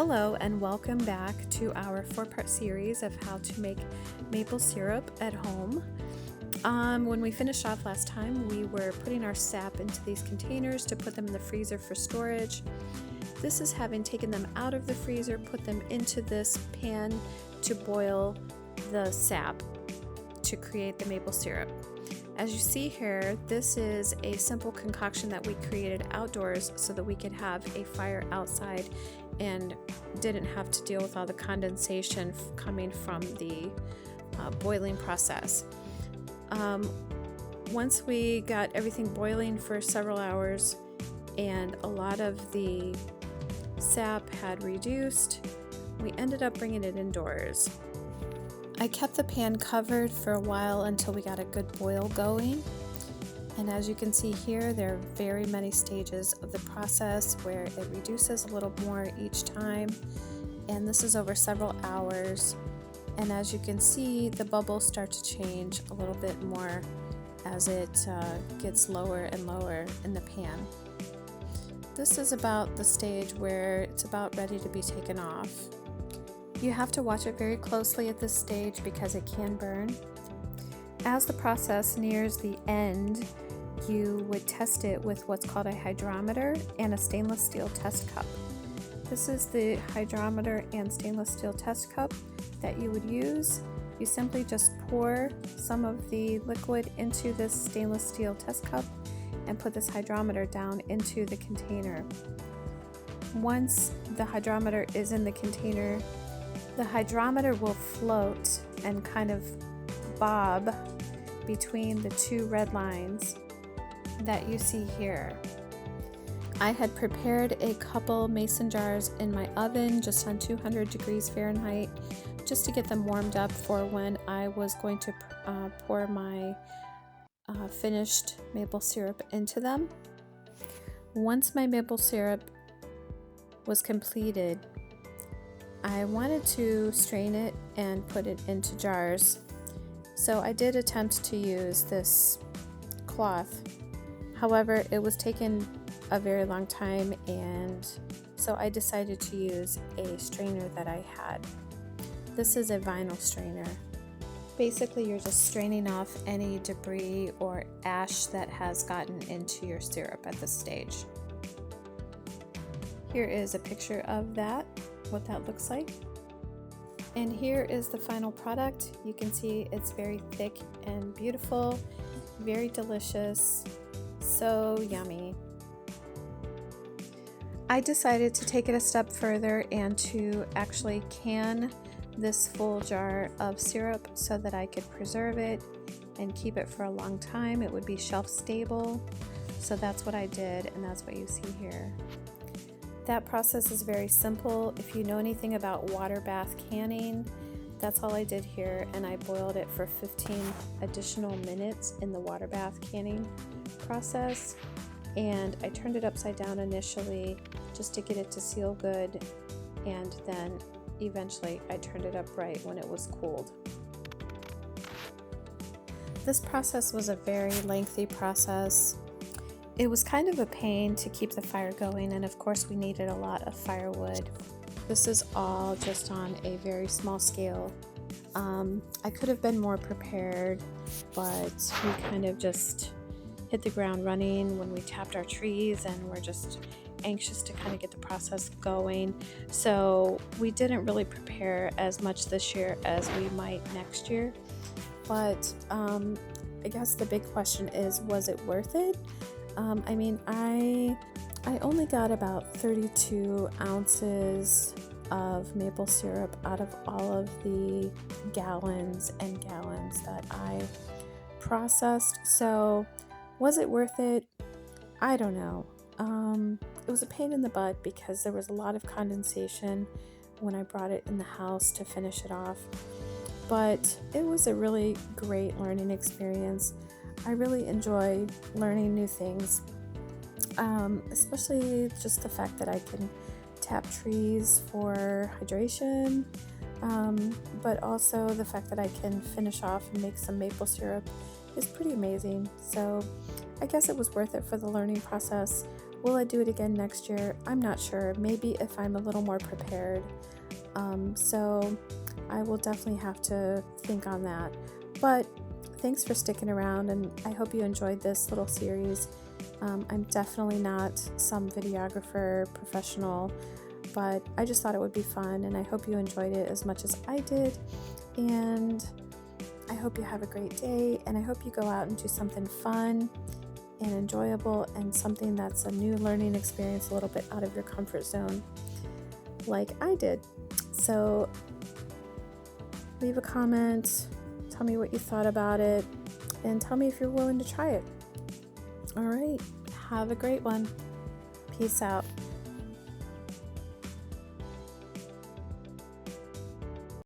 Hello and welcome back to our 4-part series of how to make maple syrup at home. When we finished off last time, we were putting our sap into these containers to put them in the freezer for storage. This is having taken them out of the freezer, put them into this pan to boil the sap to create the maple syrup. As you see here, this is a simple concoction that we created outdoors so that we could have a fire outside and didn't have to deal with all the condensation coming from the boiling process. Once we got everything boiling for several hours and a lot of the sap had reduced, we ended up bringing it indoors. I kept the pan covered for a while until we got a good boil going. And as you can see here, there are very many stages of the process where it reduces a little more each time. And this is over several hours. And as you can see, the bubbles start to change a little bit more as it gets lower and lower in the pan. This is about the stage where it's about ready to be taken off. You have to watch it very closely at this stage because it can burn. As the process nears the end, you would test it with what's called a hydrometer and a stainless steel test cup. This is the hydrometer and stainless steel test cup that you would use. You simply just pour some of the liquid into this stainless steel test cup and put this hydrometer down into the container. Once the hydrometer is in the container, the hydrometer will float and kind of bob between the two red lines that you see here. I had prepared a couple mason jars in my oven just on 200 degrees Fahrenheit just to get them warmed up for when I was going to pour my finished maple syrup into them. Once my maple syrup was completed, I wanted to strain it and put it into jars. So I did attempt to use this cloth. However, it was taking a very long time, and so I decided to use a strainer that I had. This is a vinyl strainer. Basically, you're just straining off any debris or ash that has gotten into your syrup at this stage. Here is a picture of that, what that looks like. And here is the final product. You can see it's very thick and beautiful, very delicious, so yummy. I decided to take it a step further and to actually can this full jar of syrup so that I could preserve it and keep it for a long time. It would be shelf stable. So that's what I did, and that's what you see here. That process is very simple. If you know anything about water bath canning, that's all I did here, and I boiled it for 15 additional minutes in the water bath canning process. And I turned it upside down initially just to get it to seal good, and then eventually I turned it upright when it was cooled. This process was a very lengthy process. It was kind of a pain to keep the fire going, and of course we needed a lot of firewood. This is all just on a very small scale. I could have been more prepared, but we kind of just hit the ground running when we tapped our trees, and we're just anxious to kind of get the process going. So we didn't really prepare as much this year as we might next year. But I guess the big question is, was it worth it? I only got about 32 ounces of maple syrup out of all of the gallons and gallons that I processed. So was it worth it? I don't know. It was a pain in the butt because there was a lot of condensation when I brought it in the house to finish it off. But it was a really great learning experience. I really enjoy learning new things, especially just the fact that I can tap trees for hydration, but also the fact that I can finish off and make some maple syrup is pretty amazing. So I guess it was worth it for the learning process. Will I do it again next year? I'm not sure. Maybe if I'm a little more prepared. So I will definitely have to think on that. But thanks for sticking around, and I hope you enjoyed this little series. I'm definitely not some videographer professional, but I just thought it would be fun, and I hope you enjoyed it as much as I did. And I hope you have a great day, and I hope you go out and do something fun and enjoyable and something that's a new learning experience, a little bit out of your comfort zone, like I did. So leave a comment, tell me what you thought about it, and tell me if you're willing to try it. All right, have a great one. Peace out.